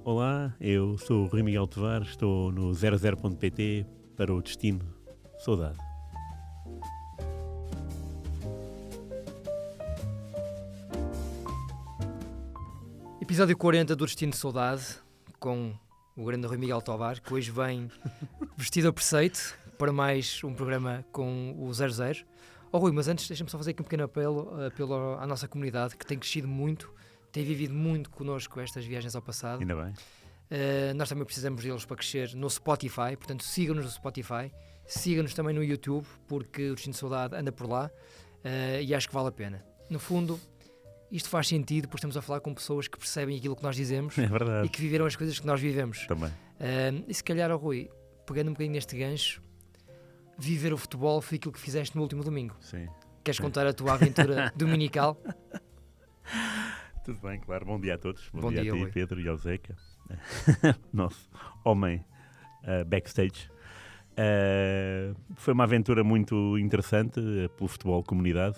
Olá, eu sou o Rui Miguel Tovar, estou no 00.pt para o Destino Saudade. Episódio 40 do Destino Saudade, com o grande Rui Miguel Tovar, que hoje vem vestido a preceito para mais um programa com o 00. Rui, mas antes deixa-me só fazer aqui um pequeno apelo à nossa comunidade, que tem crescido muito, tem vivido muito connosco estas viagens ao passado. Ainda bem. Nós também precisamos deles para crescer no Spotify, portanto sigam-nos no Spotify, sigam-nos também no YouTube, porque o Destino Saudade anda por lá e acho que vale a pena. No fundo, isto faz sentido porque estamos a falar com pessoas que percebem aquilo que nós dizemos É verdade. e que viveram as coisas que nós vivemos. Também. E se calhar, Rui, pegando um bocadinho neste gancho, viver o futebol foi aquilo que fizeste no último domingo. Sim. Queres contar a tua aventura dominical? Tudo bem, claro. Bom dia a todos. Bom dia, a ti, Rui. Pedro e ao Zeca. Nosso homem backstage. Foi uma aventura muito interessante pelo futebol comunidade.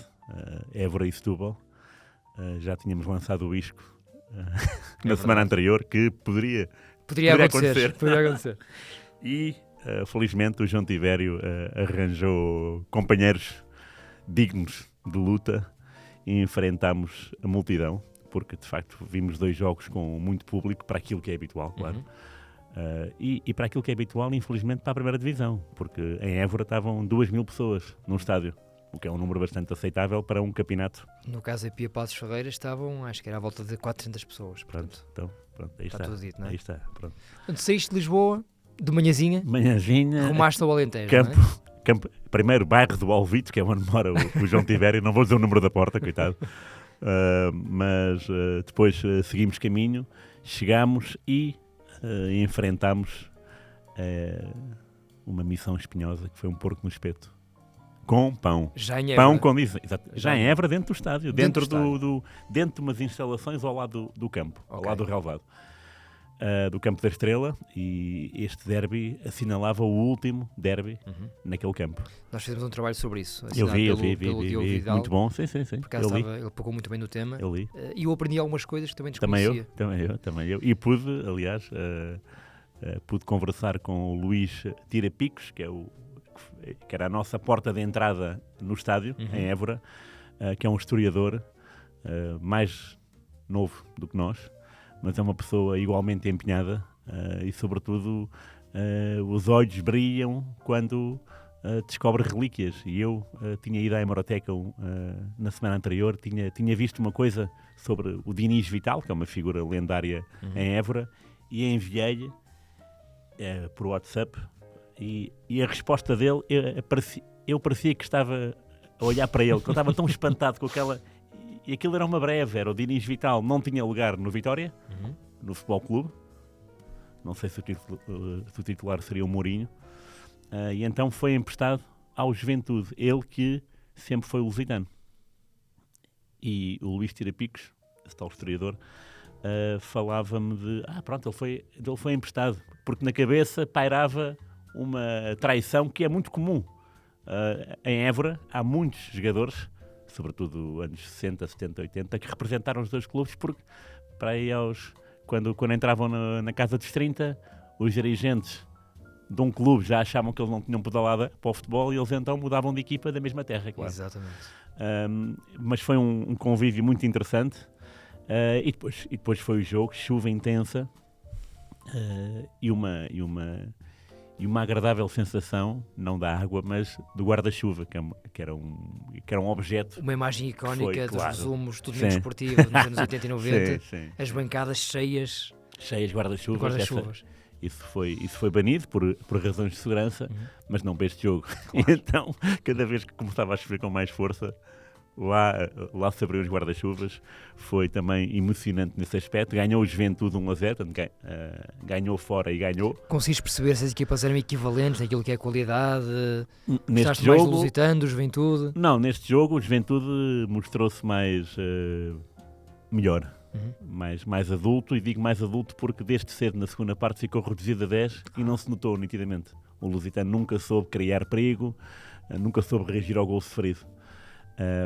Évora e Setúbal. Já tínhamos lançado o isco na semana anterior, que poderia acontecer. E felizmente o João Tivério arranjou companheiros dignos de luta e enfrentámos a multidão, porque de facto vimos 2 jogos com muito público para aquilo que é habitual, claro. E para aquilo que é habitual, infelizmente, para a primeira divisão, porque em Évora estavam 2.000 pessoas num estádio, o que é um número bastante aceitável para um campeonato. No caso da Pia Passos Ferreira estavam, acho que era à volta de 400 pessoas. Pronto, aí está tudo dito, não é? Aí está, pronto. Portanto, saíste de Lisboa, de manhãzinha, Manhãzinha, rumaste ao Alentejo, primeiro bairro do Alvito, que é onde mora o João Tivério, não vou dizer o número da porta, coitado, mas depois seguimos caminho, chegámos e enfrentámos uma missão espinhosa, que foi um porco no espeto. Com pão. Já em Évora. Pão com exato. Já em Évora, dentro do estádio. Dentro Dentro de umas instalações ao lado do campo, ao Ok. lado do relvado. Do Campo da Estrela, e este derby assinalava o último derby naquele campo. Nós fizemos um trabalho sobre isso. Eu vi, pelo Diogo Vidal. muito bom, sim. Por acaso Eu li. ele pegou muito bem no tema. Eu li. E eu aprendi algumas coisas que também Também desconhecia. eu. E pude, aliás, pude conversar com o Luís Tirapicos, que era a nossa porta de entrada no estádio, em Évora, que é um historiador mais novo do que nós, mas é uma pessoa igualmente empenhada e, sobretudo, os olhos brilham quando descobre relíquias. E eu tinha ido à hemeroteca na semana anterior, tinha visto uma coisa sobre o Diniz Vital, que é uma figura lendária em Évora, e enviei-lhe por WhatsApp, e a resposta dele, eu parecia que estava a olhar para ele, que ele estava tão espantado com aquela... E aquilo era uma breve, era o Diniz Vital, não tinha lugar no Vitória, no Futebol Clube. Não sei se o titular seria o Mourinho. E então foi emprestado ao Juventude, ele que sempre foi lusitano. E o Luís Tirapicos, esse tal historiador, falava-me de... pronto, ele foi emprestado, porque na cabeça pairava uma traição que é muito comum. Em Évora há muitos jogadores, sobretudo anos 60, 70, 80, que representaram os 2 clubes, porque para aí quando entravam na casa dos 30, os dirigentes de um clube já achavam que eles não tinham pedalada para o futebol, e eles então mudavam de equipa da mesma terra, claro. Exatamente. Mas foi um convívio muito interessante. E depois foi o jogo, chuva intensa, e uma agradável sensação, não da água, mas do guarda-chuva, que era um objeto. Uma imagem icónica dos resumos do domingo Sim. esportivo nos anos 80 e 90, Sim. as bancadas cheias Cheias de guarda-chuvas. guarda-chuvas. Isso foi banido por razões de segurança, mas não para este jogo. Claro. E então, cada vez que começava a chover com mais força, lá se abriu os guarda-chuvas. Foi também emocionante nesse aspecto. Ganhou o Juventude 1-0, ganhou fora e ganhou. Conseguiste perceber se as equipas eram equivalentes naquilo que é qualidade? Neste jogo, mais jogo, do Lusitano, do Juventude? Não, neste jogo o Juventude mostrou-se mais melhor. Mais adulto, e digo mais adulto porque desde cedo na segunda parte ficou reduzido a 10 e não se notou nitidamente. O Lusitano nunca soube criar perigo, nunca soube reagir ao gol sofrido.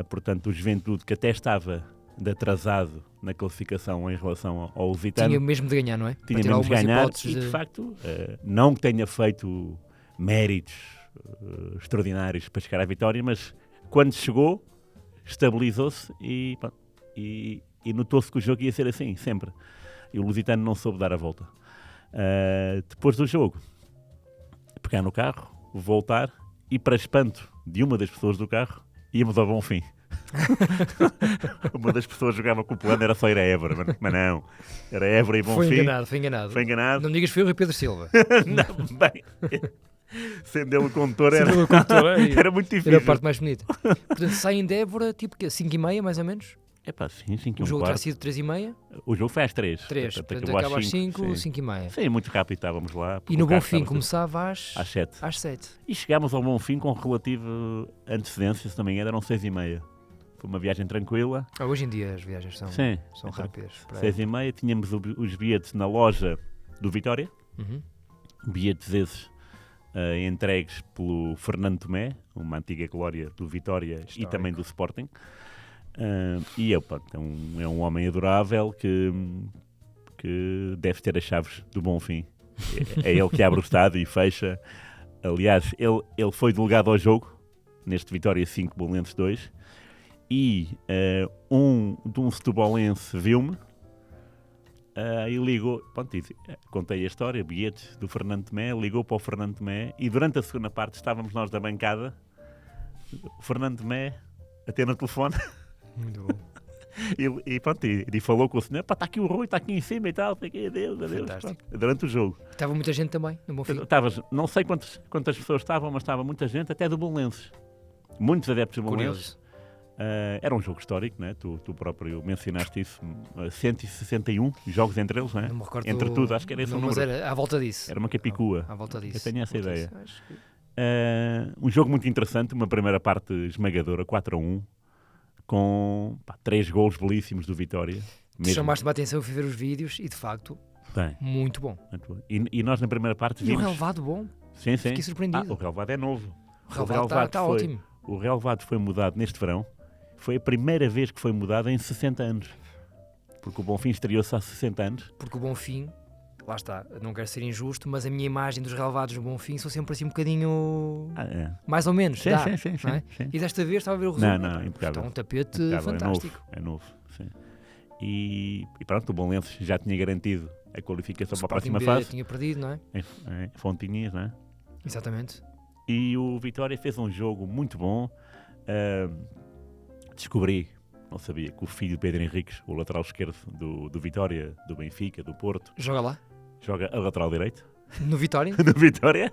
Portanto, o Juventude, que até estava de atrasado na classificação em relação ao Lusitano. Tinha mesmo de ganhar, não é? Tinha mesmo de ganhar e, de facto, não que tenha feito méritos extraordinários para chegar à vitória, mas quando chegou, estabilizou-se e notou-se que o jogo ia ser assim, sempre. E o Lusitano não soube dar a volta. Depois do jogo, pegar no carro, voltar e, para espanto de uma das pessoas do carro, íamos ao Bonfim. Uma das pessoas jogava com o plano, era só ir a Évora, mas não, era Évora e Bonfim. Foi enganado. Não me digas que foi o Rui Pedro Silva. Não, bem, sendo ele o condutor, era muito difícil. Era a parte mais bonita. Portanto, saem de Évora, tipo que 5h30, mais ou menos? Sim, 5h15. O jogo terá sido 3h30? O jogo foi às 3. 3, portanto acaba às 5, 5h30. Sim, muito rápido estávamos lá. E no Bonfim começava às 7. Às 7. E chegámos ao Bonfim com relativa antecedência, se não me engano, eram 6h30. Foi uma viagem tranquila. Hoje em dia as viagens são rápidas. 6h30, tínhamos os bilhetes na loja do Vitória. Bilhetes esses entregues pelo Fernando Tomé, uma antiga glória do Vitória histórico. E também do Sporting. E é um homem adorável que deve ter as chaves do Bonfim. É ele que abre o estádio e fecha. Aliás, ele foi delegado ao jogo, neste Vitória 5, Belenenses 2, e de um setúbalense viu-me e ligou, contei a história, bilhetes do Fernando Tomé, ligou para o Fernando Tomé e durante a segunda parte estávamos nós da bancada, o Fernando Tomé a ter no telefone. Muito bom. E falou com o senhor, está aqui o Rui, está aqui em cima e tal, adeus. Durante o jogo. Estava muita gente também, no Bonfim. Não sei quantas pessoas estavam, mas estava muita gente, até do Belenenses. Muitos adeptos do Belenenses. Era um jogo histórico, né? Tu próprio mencionaste isso, 161 jogos entre eles, né? Entre tudo, acho que era esse o número. Mas era à volta disso. Era uma capicua. À volta disso. Eu tenho essa ideia. Um jogo muito interessante, uma primeira parte esmagadora, 4-1. Com 3 golos belíssimos do Vitória. Chamaste-me a atenção, eu fui ver os vídeos e de facto, muito bom. E nós na primeira parte vimos... E o relevado bom? Sim. Fiquei surpreendido. O relevado é novo. O relevado está ótimo. O relevado foi mudado neste verão. Foi a primeira vez que foi mudado em 60 anos. Porque o Bonfim estreou-se há 60 anos. Porque o Bonfim, lá está, não quero ser injusto, mas a minha imagem dos relevados no Bonfim são sempre assim um bocadinho... Mais ou menos, sim. E desta vez estava a ver o resumo. Não, impecável. Está um tapete fantástico. É novo, sim. E pronto, o Belenenses já tinha garantido a qualificação para a próxima fase. Tinha perdido, não é? Fontinhas, não é? Exatamente. E o Vitória fez um jogo muito bom. Descobri, não sabia, que o filho de Pedro Henriques, o lateral esquerdo do Vitória, do Benfica, do Porto... Joga lá? Joga a lateral direito. No Vitória? No Vitória.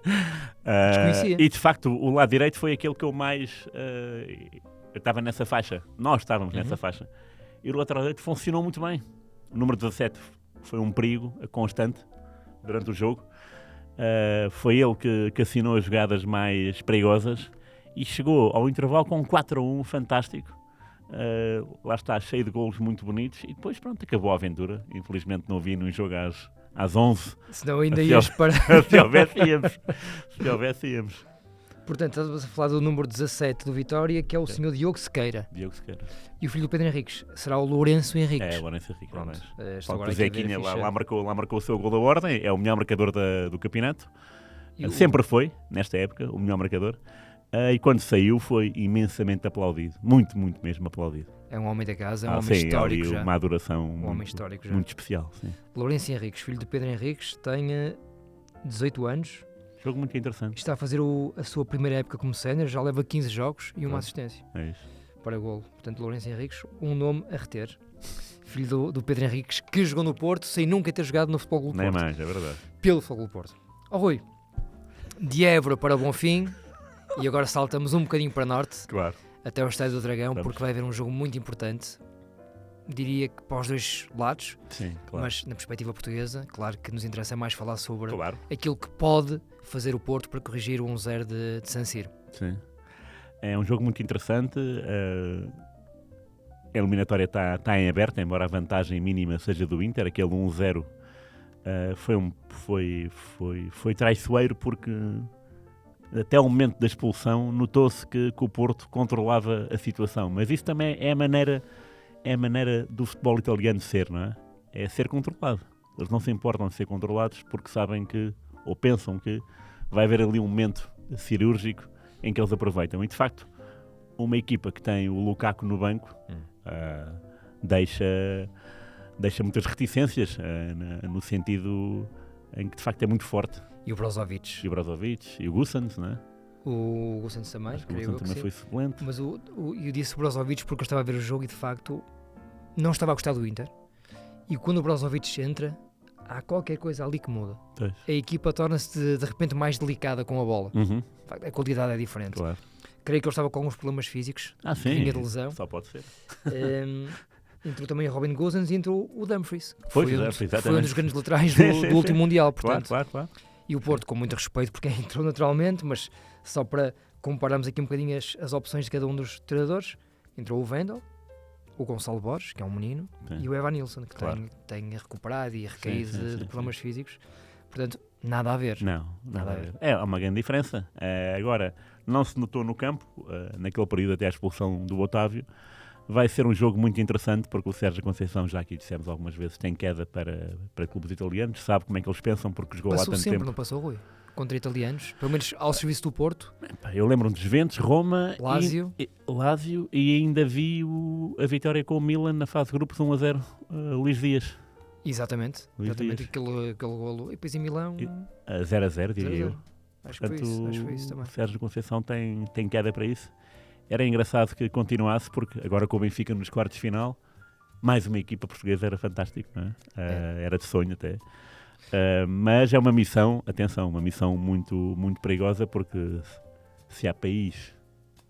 Desconhecia. E de facto o lado direito foi aquele que eu mais... eu estava nessa faixa. Nós estávamos nessa faixa. E o lateral direito funcionou muito bem. O número 17 foi um perigo constante durante o jogo. Foi ele que assinou as jogadas mais perigosas e chegou ao intervalo com um 4-1 fantástico. Lá está, cheio de golos muito bonitos. E depois, pronto, acabou a aventura. Infelizmente não vi num jogo às 11. Senão ainda ias para... Se houvesse, íamos. Portanto, estás a falar do número 17 do Vitória, que é o senhor Diogo Sequeira. E o filho do Pedro Henriques será o Lourenço Henriques. É, o Lourenço Henriques. Pronto, o Zequinha lá marcou o seu gol da ordem, é o melhor marcador do campeonato. Sempre foi, nesta época, o melhor marcador. E quando saiu foi imensamente aplaudido. Muito, muito mesmo aplaudido. É um homem da casa, é um homem histórico já. Uma adoração homem histórico já. Muito especial. Sim. Lourenço Henriques, filho de Pedro Henriques, tem 18 anos. Jogo muito interessante. Está a fazer a sua primeira época como sénior, já leva 15 jogos e uma assistência. É isso. Para golo. Portanto, Lourenço Henriques, um nome a reter. Filho do Pedro Henriques, que jogou no Porto sem nunca ter jogado no Futebol Clube do Porto. Nem mais, é verdade. Pelo Futebol Clube do Porto. Rui, de Évora para Bonfim, e agora saltamos um bocadinho para norte, claro, até o Estádio do Dragão, porque vai haver um jogo muito importante. Diria que para os dois lados, sim, claro. Mas na perspectiva portuguesa, claro que nos interessa mais falar sobre claro. Aquilo que pode fazer o Porto para corrigir o 1-0 de San Siro. Sim. É um jogo muito interessante. A eliminatória está em aberto, embora a vantagem mínima seja do Inter. Aquele 1-0 foi traiçoeiro, porque até o momento da expulsão notou-se que o Porto controlava a situação. Mas isso também é a maneira é a maneira do futebol italiano ser, não é? É ser controlado. Eles não se importam de ser controlados porque sabem que, ou pensam que, vai haver ali um momento cirúrgico em que eles aproveitam. E, de facto, uma equipa que tem o Lukaku no banco deixa muitas reticências no sentido em que, de facto, é muito forte. E o Brozovic. E o Brozovic, e o Gusans, não é? O Gusans também, Acho que o Gusans também foi suplente. Mas eu disse o Brozovic porque eu estava a ver o jogo e, de facto, não estava a gostar do Inter. E quando o Brozovic entra, há qualquer coisa ali que muda. Pois. A equipa torna-se de repente mais delicada com a bola. Uhum. De facto, a qualidade é diferente. Claro. Creio que ele estava com alguns problemas físicos. Sim. Vinha de lesão. Só pode ser. Entrou também o Robin Gosens e entrou o Dumfries. Foi um dos grandes laterais do último Mundial. Portanto. Claro. E o Porto, com muito respeito, porque entrou naturalmente, mas só para compararmos aqui um bocadinho as opções de cada um dos treinadores, entrou o Wendel, o Gonçalo Borges, que é um menino, e o Evan Nilsson, que tem recuperado e recaído de problemas físicos. Portanto, nada a ver. Não, nada a ver. É uma grande diferença. Agora, não se notou no campo, naquele período até a expulsão do Otávio. Vai ser um jogo muito interessante, porque o Sérgio Conceição, já aqui dissemos algumas vezes, tem queda para clubes italianos, sabe como é que eles pensam, porque jogou lá tanto sempre, tempo. Não passou, Rui? Contra italianos, pelo menos ao serviço do Porto. Eu lembro-me de Juventus, Roma, Lazio e ainda vi a vitória com o Milan na fase de grupos 1-0, Luís Dias. Exatamente. Aquele golo. E depois em Milão... 0-0, diria eu. Acho que foi isso também. O Sérgio Conceição tem queda para isso. Era engraçado que continuasse, porque agora com o Benfica nos quartos de final, mais uma equipa portuguesa era fantástico, não é? Era de sonho até. Mas é uma missão, atenção, uma missão muito, muito perigosa, porque se há país,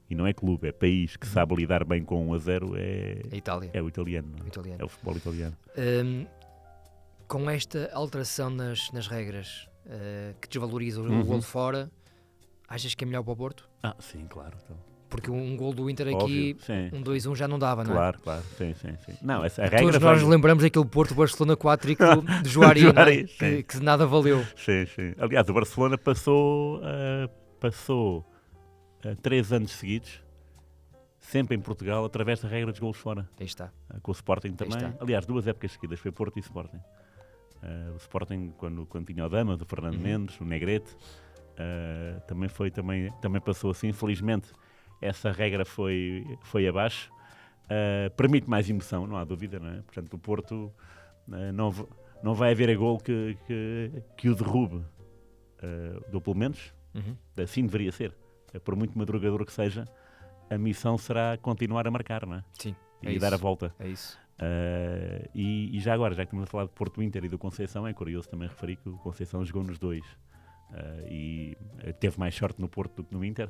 e não é clube, é país que sabe lidar bem com 1-0, é a Itália. É o italiano, não é? É o futebol italiano. Com esta alteração nas regras que desvaloriza o gol de fora, achas que é melhor para o Porto? Sim, claro. Então. Porque um gol do Inter aqui, óbvio, sim. 2-1 já não dava, não é? Claro, sim. Não, essa regra todos nós lembramos daquele Porto-Barcelona 4 de Juari, que nada valeu. Sim. Aliás, o Barcelona passou 3 anos seguidos, sempre em Portugal, através da regra dos golos fora. Aí está. Com o Sporting também. Aliás, 2 épocas seguidas, foi Porto e Sporting. O Sporting, quando tinha o Dama, do Fernando Mendes, o Negrete, também passou assim, felizmente. Essa regra foi abaixo, permite mais emoção, não há dúvida, não é? Portanto, o Porto não vai haver a gol que o derrube, ou pelo menos, assim deveria ser. Por muito madrugador que seja, a missão será continuar a marcar, não é? Sim. E dar a volta. É isso. E já agora, já que estamos a falar de Porto Inter e do Conceição, é curioso também referir que o Conceição jogou nos dois e teve mais sorte no Porto do que no Inter.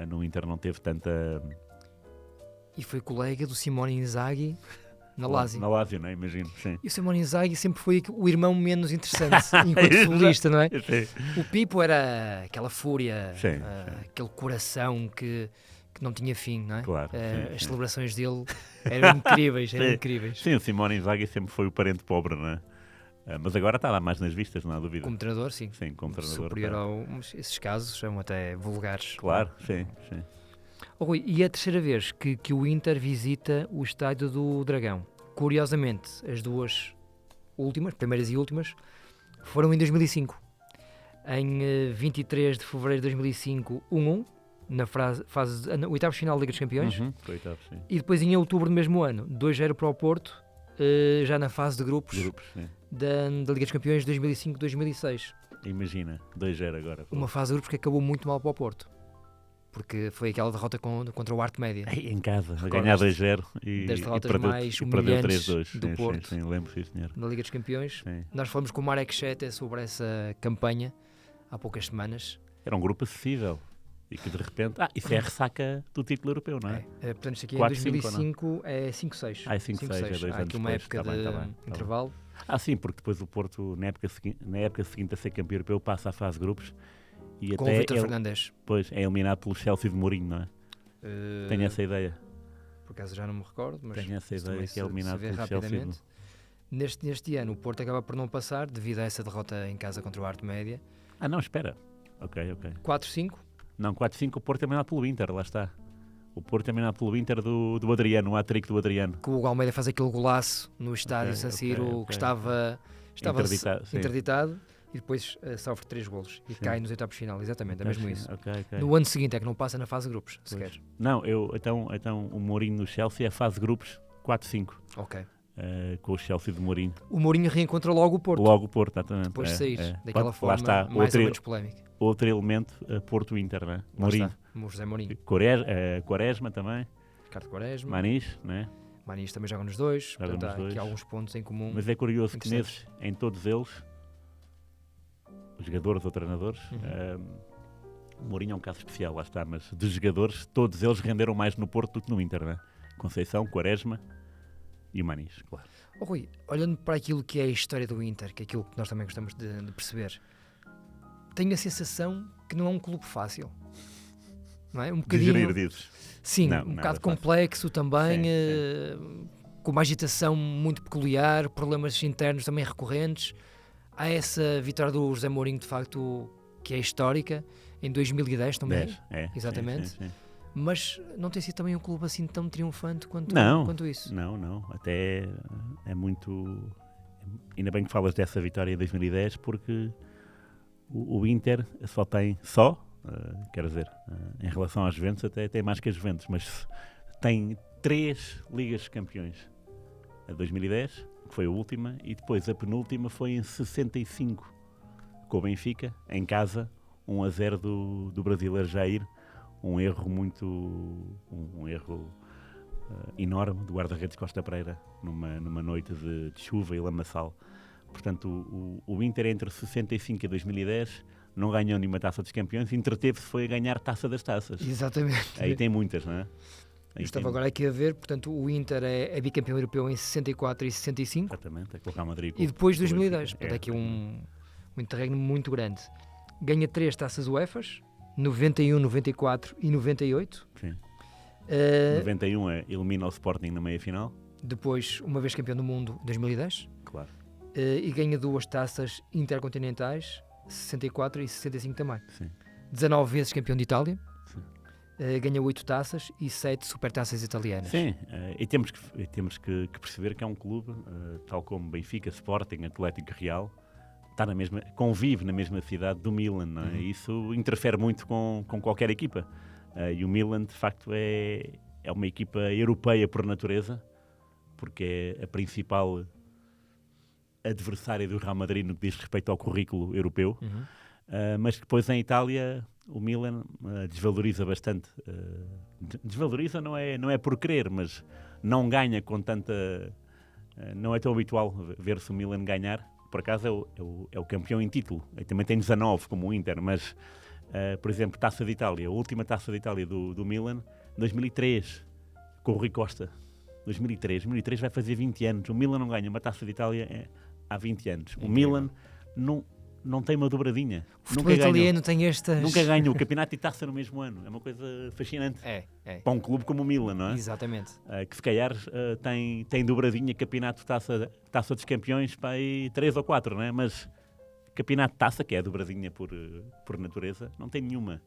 No Inter não teve tanta... E foi colega do Simone Inzaghi na Lazio. Na Lazio, não é? Imagino, sim. E o Simone Inzaghi sempre foi o irmão menos interessante enquanto futebolista, não é? Sim. O Pipo era aquela fúria, sim. Aquele coração que não tinha fim, não é? Claro. As celebrações dele eram incríveis, Sim, o Simone Inzaghi sempre foi o parente pobre, não é? Mas agora está lá mais nas vistas, não há dúvida. Como treinador, sim. Sim, como treinador. Superior esses casos são até vulgares. Claro, sim. Rui, e é a terceira vez que o Inter visita o estádio do Dragão. Curiosamente, as duas últimas, primeiras e últimas, foram em 2005. Em 23 de fevereiro de 2005, 1-1, na fase oitavos final da Liga dos Campeões. Foi oitavo, sim. E depois em outubro do mesmo ano, 2-0 para o Porto, já na fase de grupos sim. da Liga dos Campeões de 2005-2006. Imagina, 2-0 agora. Uma fase de grupos que acabou muito mal para o Porto. Porque foi aquela derrota contra o Arte Média. Em casa, a ganhar 2-0 e das derrotas perdeu, mais humilhantes 3-2 do Porto. Sim, lembro, sim, senhor. Na Liga dos Campeões. Sim. Nós falamos com o Marek Chete sobre essa campanha há poucas semanas. Era um grupo acessível. E que de repente... isso é a ressaca do título europeu, não é? Portanto, isto aqui em 2005 é 5-6. É 5-6, é 2 anos depois. Há aqui uma época de intervalo. Sim, porque depois o Porto, na época seguinte a ser campeão europeu, passa à fase de grupos. E com até o Vítor Fernandes. Pois, é eliminado pelo Chelsea de Mourinho, não é? Tenho essa ideia. Por acaso já não me recordo, mas... Tenho essa ideia que é eliminado pelo Chelsea. Neste ano, o Porto acaba por não passar, devido a essa derrota em casa contra o Arte Média. Não, espera. Ok. 4-5? Não, 4-5 o Porto é eliminado pelo Inter, lá está. O Porto terminado pelo Inter do Adriano, o hat-trick do Adriano. Que o Hugo Almeida faz aquele golaço no estádio San Siro, que estava interditado, e depois sofre 3 golos e cai nos oitavos de final, exatamente, é mesmo isso. No ano seguinte é que não passa na fase de grupos, sequer. Não, então o Mourinho no Chelsea é fase de grupos 4-5. Ok. Com o Chelsea de Mourinho. O Mourinho reencontra logo o Porto. Logo o Porto, exatamente. Depois de sair, daquela forma está, mais ou menos polémica. Outro elemento, Porto-Inter, né? Mourinho. José Mourinho. Quaresma também. Ricardo Quaresma. Manis, né? Manis também joga nos dois. Portanto, há aqui alguns pontos em comum. Mas é curioso que em todos eles, os jogadores ou treinadores, o Mourinho é um caso especial, lá está, mas dos jogadores, todos eles renderam mais no Porto do que no Inter, né? Conceição, Quaresma e o Manis, claro. Oh, Rui, olhando para aquilo que é a história do Inter, que é aquilo que nós também gostamos de perceber, tenho a sensação que não é um clube fácil. Não é? Um bocadinho... De gerir, dizes. Sim, um bocado complexo também, com uma agitação muito peculiar, problemas internos também recorrentes. Há essa vitória do José Mourinho, de facto, que é histórica, em 2010 também. Exatamente. Sim. Mas não tem sido também um clube assim tão triunfante quanto isso. Não. Até é muito... Ainda bem que falas dessa vitória em 2010, porque o Inter quer dizer, em relação às Juventus, até tem mais que as Juventus, mas tem 3 Ligas de Campeões. A 2010, que foi a última, e depois a penúltima foi em 65, com o Benfica, em casa, 1-0 do brasileiro Jair. Um erro enorme do guarda-redes Costa Pereira numa noite de chuva e lamaçal. Portanto, o Inter entre 65 e 2010 não ganhou nenhuma Taça dos Campeões, entreteve-se foi a ganhar Taça das Taças. Exatamente. Aí tem muitas, não é? Eu estava agora aqui a ver, portanto, o Inter é bicampeão europeu em 64 e 65. Exatamente, é colocar Madrid. E depois 2010, portanto, aqui um interregno muito grande. Ganha 3 taças UEFAs, 91, 94 e 98. Sim. 91 elimina o Sporting na meia-final. Depois, uma vez campeão do mundo, 2010. Claro. E ganha 2 taças intercontinentais, 64 e 65 também. Sim. 19 vezes campeão de Itália. Ganha 8 taças e 7 supertaças italianas. Sim, e temos que perceber que é um clube, tal como Benfica, Sporting, Atlético Real, convive na mesma cidade do Milan, não é? Isso interfere muito com qualquer equipa. E o Milan, de facto, é uma equipa europeia por natureza, porque é a principal adversária do Real Madrid no que diz respeito ao currículo europeu. Mas depois em Itália o Milan desvaloriza bastante. Desvaloriza não é por querer, mas não ganha com tanta... não é tão habitual ver-se o Milan ganhar. Por acaso é o campeão em título. Também tem 19 como o Inter, mas por exemplo, Taça de Itália, a última Taça de Itália do Milan, 2003, com o Rui Costa. 2003 vai fazer 20 anos. O Milan não ganha uma Taça de Itália há 20 anos. O Milan não tem uma dobradinha. O futebol italiano tem estas... Nunca ganha o campeonato e taça no mesmo ano. É uma coisa fascinante. Para um clube como o Milan, não é? Exatamente. Que se calhar tem dobradinha, campeonato, taça dos campeões para aí 3 ou 4, não é? Mas campeonato taça, que é a dobradinha por natureza, não tem nenhuma.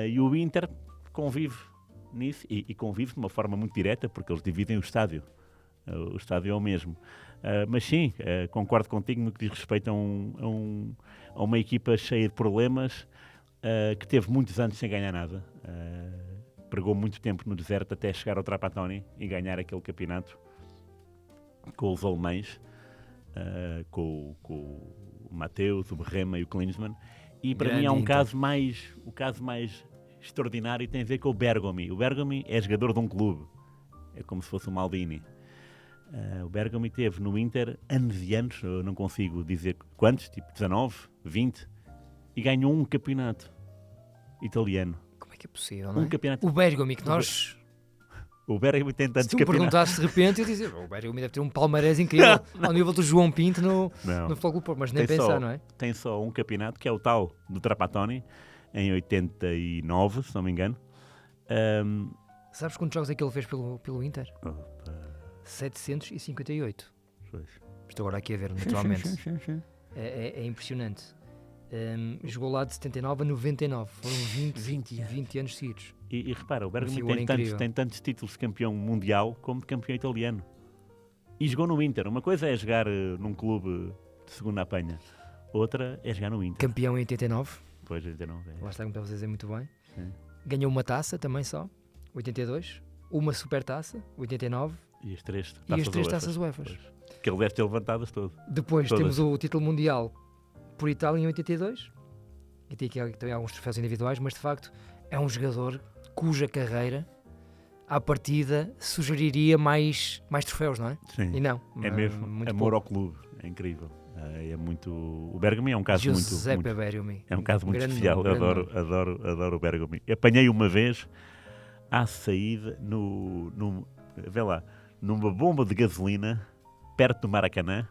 E o Inter convive nisso e convive de uma forma muito direta, porque eles dividem o estádio. O estádio é o mesmo. Mas sim, concordo contigo no que diz respeito a uma equipa cheia de problemas, que teve muitos anos sem ganhar nada. Pregou muito tempo no deserto até chegar ao Trapattoni e ganhar aquele campeonato com os alemães, com o Mateus, o Berrema e o Klinsmann. E para mim há o caso mais extraordinário, tem a ver com o Bergomi. O Bergomi é jogador de um clube, é como se fosse o Maldini. O Bergomi teve no Inter anos e anos, eu não consigo dizer quantos, tipo 19, 20, e ganhou um campeonato italiano. Como é que é possível, não é? Campeonato... O Bergomi, que nós... O Bergomi tem tantos campeonatos. Se tu me perguntasses de repente, eu dizia, o Bergomi deve ter um palmarés incrível, ao nível do João Pinto no Futebol Clube Porto, mas nem pensar, não é? Tem só um campeonato, que é o tal do Trapattoni, em 89, se não me engano. Sabes quantos jogos é que ele fez pelo Inter? 758. Pois. Estou agora aqui a ver, naturalmente. É impressionante. Jogou lá de 79 a 99. Foram 20 anos seguidos. E repara, o Bergami figura tem tantos títulos de campeão mundial como de campeão italiano. E jogou no Inter. Uma coisa é jogar num clube de segunda apanha. Outra é jogar no Inter. Campeão em 89. Pois, 89. Lá está, como estava a dizer muito bem. Sim. Ganhou uma taça também só, 82. Uma super taça, 89. E as três taças UEFA. Que ele deve ter levantadas todas. Depois temos o título mundial por Itália em 82. E tem aqui também alguns troféus individuais, mas de facto é um jogador cuja carreira, à partida, sugeriria mais troféus, não é? Sim. E não. É mesmo amor ao clube. É incrível. É muito... O Bergami é um caso Giuseppe Bergami. É um caso muito especial. Adoro o Bergami. Apanhei uma vez à saída vê lá, numa bomba de gasolina perto do Maracanã,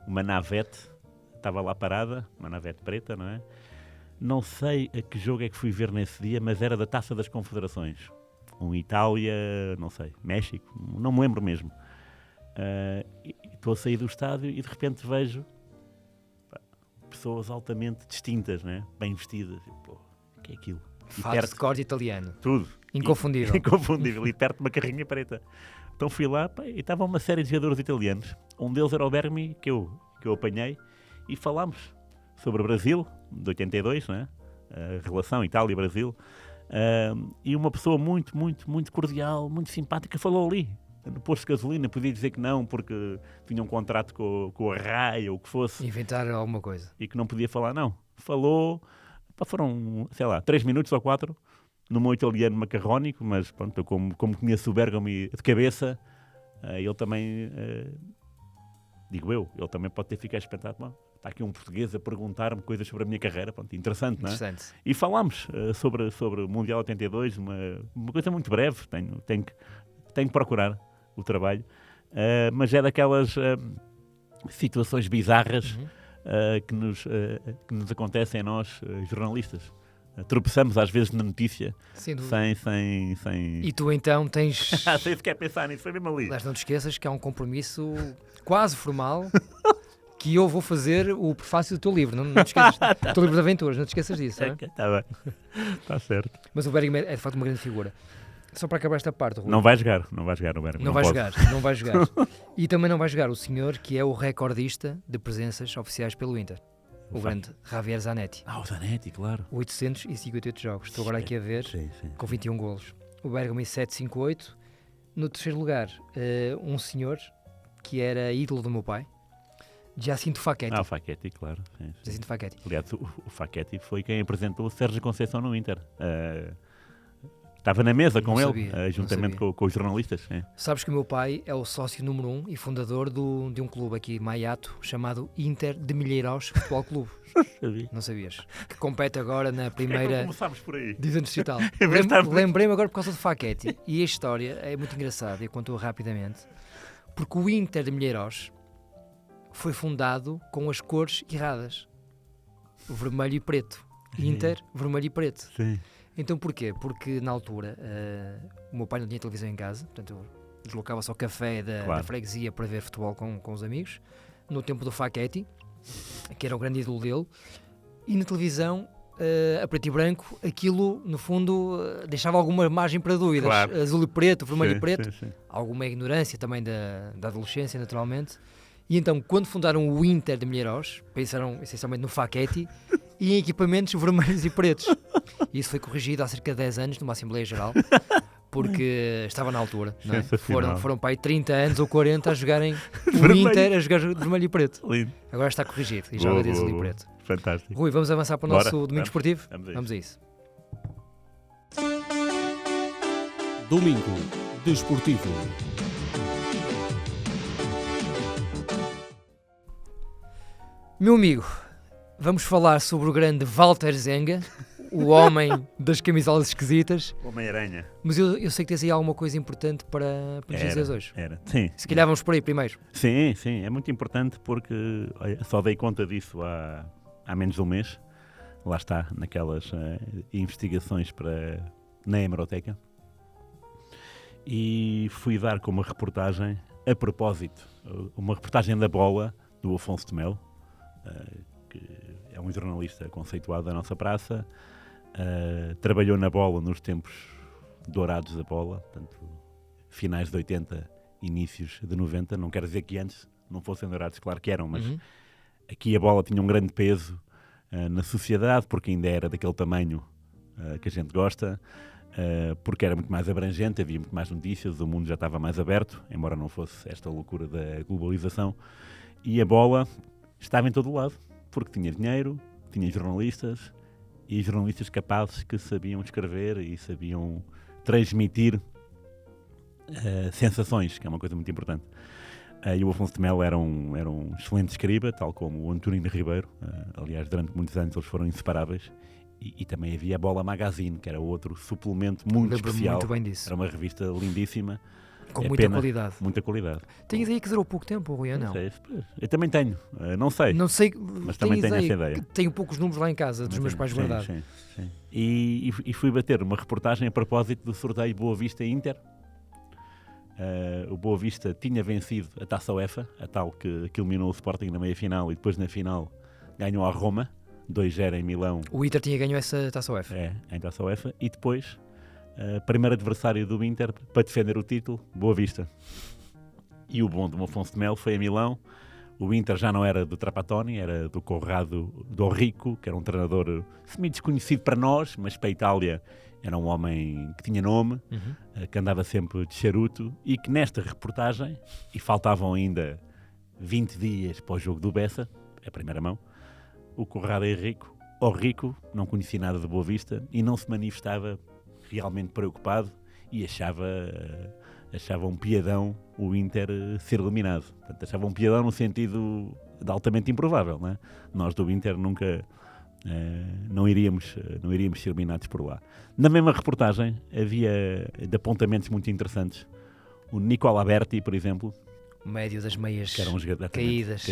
uma navete estava lá parada, uma navete preta, não é? Não sei a que jogo é que fui ver nesse dia, mas era da Taça das Confederações. Itália, não sei, México, não me lembro mesmo. Estou a sair do estádio e de repente vejo pessoas altamente distintas, né? Bem vestidas. O que é aquilo? Fato de corte italiano. Tudo. Inconfundível. Inconfundível. E perto de uma carrinha preta. Então fui lá e estava uma série de jogadores italianos. Um deles era o Bergami, que eu apanhei, e falámos sobre o Brasil, de 82, né? A relação Itália-Brasil. E uma pessoa muito, muito, muito cordial, muito simpática, falou ali. No posto de gasolina, podia dizer que não, porque tinha um contrato com a RAI ou o que fosse. Inventar alguma coisa. E que não podia falar, não. Falou, foram, sei lá, 3 minutos ou 4, no meu italiano macarrónico, mas pronto, eu como conheço o Bergami de cabeça, ele também, digo eu, ele também pode ter ficado espantado. Bom, está aqui um português a perguntar-me coisas sobre a minha carreira, pronto, interessante, não é? Interessante. E falámos sobre o Mundial 82, uma coisa muito breve, tenho que procurar o trabalho, mas é daquelas situações bizarras que nos acontecem a nós, jornalistas. Tropeçamos às vezes na notícia sem... E tu então tens... sem sequer pensar nisso, foi mesmo ali. Mas não te esqueças que há um compromisso quase formal que eu vou fazer o prefácio do teu livro. Não te esqueças. O teu livro de aventuras, não te esqueças disso. Está bem, está certo. Mas o Bergami é de facto uma grande figura. Só para acabar esta parte, Rui. Não vai jogar o Bergami. Não vai jogar. E também não vai jogar o senhor que é o recordista de presenças oficiais pelo Inter. O grande Javier Zanetti. O Zanetti, claro. 858 jogos. Estou agora aqui a ver, com 21 golos. O Bergami 758. No terceiro lugar, um senhor que era ídolo do meu pai, Jacinto Facchetti. O Facchetti, claro. Sim. Jacinto Facchetti. Aliás, o Facchetti foi quem apresentou o Sérgio Conceição no Inter. Estava na mesa com ele, juntamente com os jornalistas. É. Sabes que o meu pai é o sócio número 1 e fundador de um clube aqui, Maiato, chamado Inter de Milheiros Futebol Clube. Não sabias? Que compete agora na primeira divisão distrital. Lembrei-me agora por causa do Facchetti. E a história é muito engraçada, eu conto rapidamente, porque o Inter de Milheiros foi fundado com as cores erradas. O vermelho e preto. Inter, vermelho e preto. Sim. Então porquê? Porque na altura o meu pai não tinha televisão em casa, portanto eu deslocava-se ao café da freguesia para ver futebol com os amigos, no tempo do Facchetti, que era o grande ídolo dele, e na televisão, a preto e branco, aquilo no fundo deixava alguma margem para dúvidas, azul e preto, vermelho e preto, sim. Alguma ignorância também da adolescência naturalmente, e então quando fundaram o Inter de Milheiros, pensaram essencialmente no Facchetti e em equipamentos vermelhos e pretos. E isso foi corrigido há cerca de 10 anos numa Assembleia Geral, porque estava na altura. Não é? Foram para aí 30 anos ou 40 a jogarem o Inter a jogar vermelho e preto. Lindo. Agora está corrigido e joga de azul e preto. Fantástico. Rui, vamos avançar para o nosso Domingo Esportivo? Vamos a isso. Domingo Desportivo. Meu amigo, vamos falar sobre o grande Walter Zenga, o homem das camisolas esquisitas. Homem-Aranha. Mas eu sei que tens aí alguma coisa importante para nos dizer hoje. Sim. Se calhar vamos por aí primeiro. Sim, é muito importante porque só dei conta disso há menos de um mês. Lá está, naquelas investigações na hemeroteca. E fui dar com uma reportagem, a propósito, uma reportagem da bola do Afonso de Melo, que é um jornalista conceituado da nossa praça, trabalhou na bola nos tempos dourados da bola, portanto, finais de 80, inícios de 90, não quero dizer que antes não fossem dourados, claro que eram, mas aqui a bola tinha um grande peso na sociedade, porque ainda era daquele tamanho que a gente gosta, porque era muito mais abrangente, havia muito mais notícias, o mundo já estava mais aberto, embora não fosse esta loucura da globalização, e a bola estava em todo o lado, porque tinha dinheiro, tinha jornalistas, e jornalistas capazes que sabiam escrever e sabiam transmitir sensações, que é uma coisa muito importante. E o Afonso de Melo era um excelente escriba, tal como o António Ribeiro. Aliás, durante muitos anos eles foram inseparáveis. E também havia a Bola Magazine, que era outro suplemento muito especial. Muito bem disso. Era uma revista lindíssima. Com muita qualidade. Muita qualidade. Tenho ideia que durou pouco tempo, Rui, não? Sei, eu também tenho. Não sei. Não sei, mas também tenho essa ideia. Tenho poucos números lá em casa, dos meus pais guardados. Sim. E fui bater uma reportagem a propósito do sorteio Boa Vista Inter. O Boa Vista tinha vencido a Taça UEFA, a tal que eliminou o Sporting na meia-final e depois na final ganhou a Roma, 2-0 em Milão. O Inter tinha ganho essa Taça UEFA. Em Taça UEFA. E depois, primeiro adversário do Inter para defender o título, Boa Vista. E o bom do Afonso de Melo foi a Milão. O Inter já não era do Trapattoni, era do Corrado do Rico, que era um treinador semi-desconhecido para nós, mas para a Itália era um homem que tinha nome, que andava sempre de charuto, e que nesta reportagem, e faltavam ainda 20 dias para o jogo do Bessa, a primeira mão, o Corrado Henrico, não conhecia nada de Boa Vista e não se manifestava realmente preocupado e achava um piadão o Inter ser eliminado. Portanto, achava um piadão no sentido de altamente improvável, não é? Nós do Inter nunca... não iríamos ser eliminados por lá. Na mesma reportagem havia de apontamentos muito interessantes. O Nicola Berti, por exemplo, o médio das meias, que era um jogador caídas,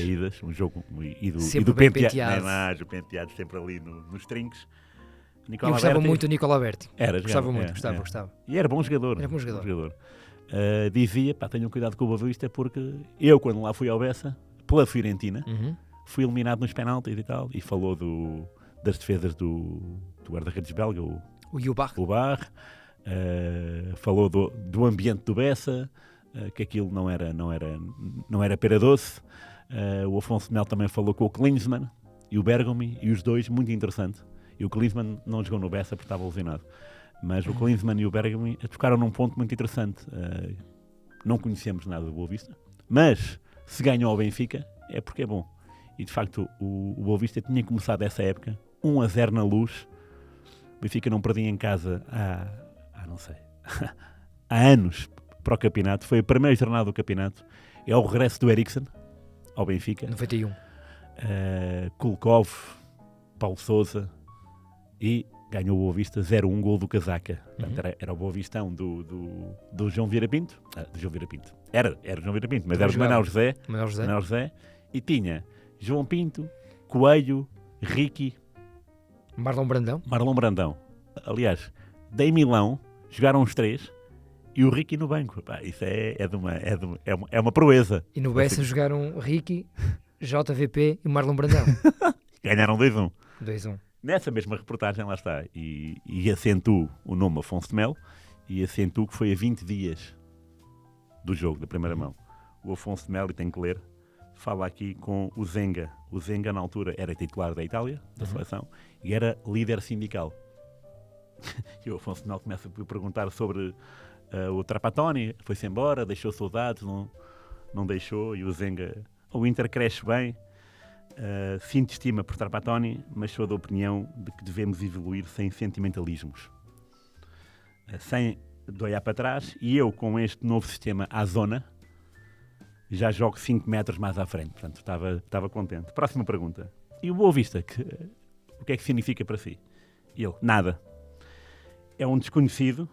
um jogo e do penteado. O penteado sempre ali nos trinques. Eu gostava muito do Nicola Berti. Gostava. E era bom jogador. Dizia, tenham cuidado com o Boa Vista, porque eu, quando lá fui ao Bessa, pela Fiorentina, fui eliminado nos penaltis e tal, e falou das defesas do guarda-redes belga, o Yubar, falou do ambiente do Bessa, que aquilo não era pera doce. O Afonso de Melo também falou com o Klinsmann e o Bergomi, e os dois, muito interessante. E o Klinsmann não jogou no Bessa porque estava lesionado. Mas o Klinsmann e o Bergomi tocaram num ponto muito interessante. Não conhecemos nada do Boa Vista, mas se ganhou ao Benfica é porque é bom. E de facto o Boa Vista tinha começado essa época 1-0 na Luz. O Benfica não perdia em casa não sei, há anos para o campeonato. Foi a primeira jornada do campeonato. É o regresso do Eriksen ao Benfica. 91. Kulkov, Paulo Sousa, e ganhou o Boa Vista 0-1, gol do Casaca. Portanto, era o Boa Vistão do João Vieira Pinto. Do João Vieira Pinto. Era o João Vieira Pinto, mas era o Manuel José. E tinha João Pinto, Coelho, Ricky, Marlon Brandão. Aliás, em Milão jogaram os três e o Ricky no banco. Isso é uma proeza. E no Bessa jogaram Ricky, JVP e Marlon Brandão. Ganharam 2-1. 2-1. Nessa mesma reportagem, lá está, e acentuo o nome Afonso de Melo, e acentuo que foi a 20 dias do jogo, da primeira mão. O Afonso de Melo, e tenho que ler, fala aqui com o Zenga. O Zenga, na altura, era titular da Itália, da seleção, e era líder sindical. E o Afonso de Melo começa a perguntar sobre o Trapattoni, foi-se embora, deixou saudades, não deixou, e o Zenga, o Inter cresce bem, sinto estima por Trapattoni, mas sou da opinião de que devemos evoluir sem sentimentalismos. Sem de olhar para trás, e eu, com este novo sistema à zona, já jogo 5 metros mais à frente. Portanto, estava contente. Próxima pergunta. E o Boa Vista, o que é que significa para si? Ele, nada. É um desconhecido.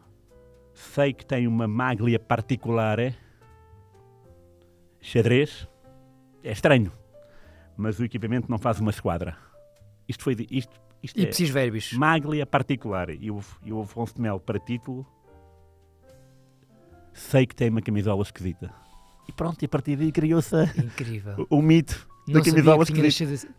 Sei que tem uma maglia particular. Xadrez. É estranho. Mas o equipamento não faz uma esquadra. Isto Ipsis verbis. Maglia particular. E o Afonso de Melo, para título, sei que tem uma camisola esquisita. E pronto, e a partir daí criou-se Incrível. o mito Não sabia camisola que tinha esquisita.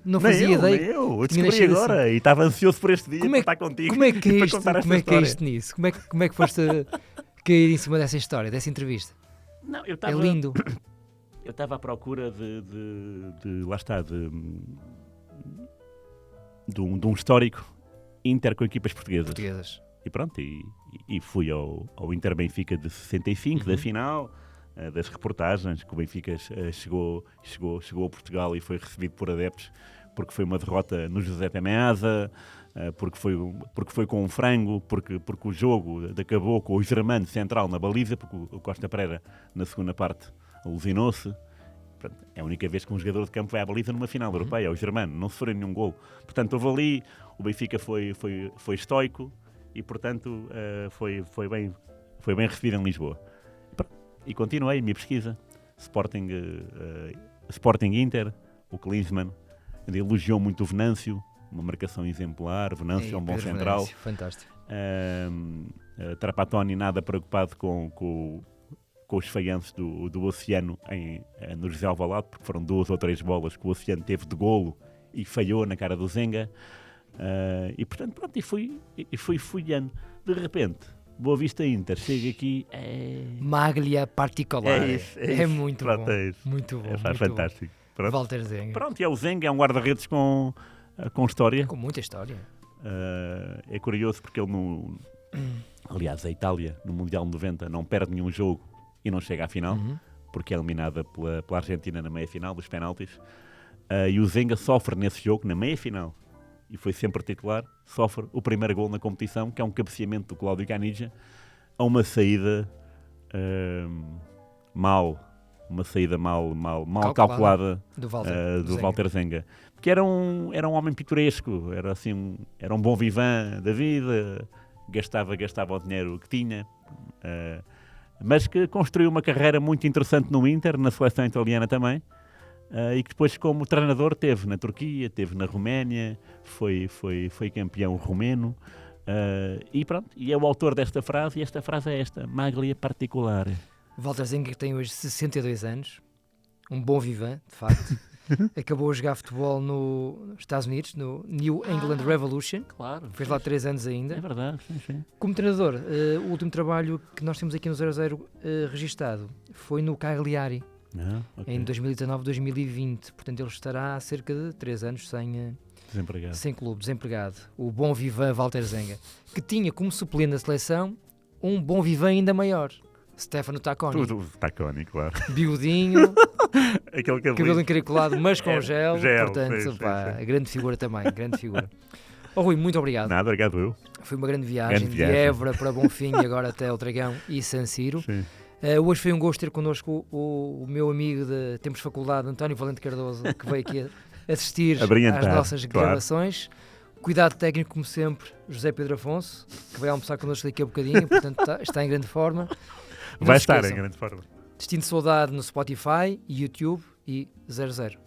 não fazia ideia. Nem eu tinha descobri nascido agora e estava ansioso por este dia Como para é- estar contigo Como é que e para caíste, contar esta como é que história. caíste nisso? Como é que foste cair em cima dessa história, dessa entrevista? Não, eu É lindo. Eu estava à procura lá está, de um histórico Inter com equipas portuguesas. E pronto, e fui ao Inter Benfica de 65, da final, das reportagens, que o Benfica chegou a Portugal e foi recebido por adeptos, porque foi uma derrota no José Meazza, porque foi com um frango, porque o jogo acabou com o Germano central na baliza, porque o Costa Pereira, na segunda parte, alucinou-se. É a única vez que um jogador de campo vai à baliza numa final europeia, o Germano, não sofreu nenhum gol. Portanto, houve ali, o Benfica foi estoico e, portanto, foi bem recebido em Lisboa. E continuei a minha pesquisa. Sporting Inter, o Klinsmann elogiou muito o Venâncio, uma marcação exemplar, Venâncio é um bom Pedro central. Venâncio, fantástico. Trapattoni nada preocupado com os falhanços do Oceano no José Alvalade, porque foram 2 ou 3 bolas que o Oceano teve de golo e falhou na cara do Zenga. E portanto, pronto, e fui folhando. De repente, Boa Vista Inter, chega aqui... Maglia particular. É isso. Muito Pronto, bom. é isso. Muito bom. É muito fantástico. bom. Pronto. Walter Zenga. Pronto, e é o Zenga, é um guarda-redes com história. Com muita história. É curioso porque ele aliás, a Itália no Mundial de 90 não perde nenhum jogo e não chega à final, porque é eliminada pela Argentina na meia-final dos penaltis. E o Zenga sofre nesse jogo, na meia-final, e foi sempre titular, sofre o primeiro gol na competição, que é um cabeceamento do Cláudio Caniggia, a uma saída mal calculada Do do Walter Zenga, que era um homem pitoresco, era um bom vivant da vida, gastava o dinheiro que tinha, mas que construiu uma carreira muito interessante no Inter, na seleção italiana também, e que depois, como treinador, teve na Turquia, teve na Roménia, foi campeão romeno, e pronto, e é o autor desta frase, e esta frase é esta: Maglia particular. Walter Zenga, que tem hoje 62 anos, um bom vivant, de facto. Acabou a jogar futebol nos Estados Unidos, no New England Revolution. Claro. Fez lá 3 anos ainda. É verdade, sim. Como treinador, o último trabalho que nós temos aqui no 00 registado foi no Cagliari, em 2019-2020. Portanto, ele estará há cerca de 3 anos sem clube, desempregado. O bom vivant Walter Zenga, que tinha como suplente na seleção um bom vivant ainda maior, Stefano Tacconi. Tudo Tacconi, claro. Bigodinho, Aquele cabelo encaracolado, mas com gel. Portanto, sim. grande figura também, grande figura. Rui, muito obrigado. Nada, obrigado eu. Foi uma grande viagem, de Évora para Bonfim e agora até o Dragão e San Siro. Hoje foi um gosto ter connosco o meu amigo de tempos de faculdade, António Valente Cardoso, que veio aqui assistir às nossas gravações. Cuidado técnico, como sempre, José Pedro Afonso, que vai almoçar connosco daqui a bocadinho, portanto está em grande forma. Vai estar em grande forma. Destino de Saudade no Spotify, YouTube e 00.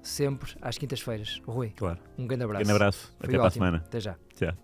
Sempre às quintas-feiras. Rui, claro. um grande abraço. Até para a semana. Até já. Tchau.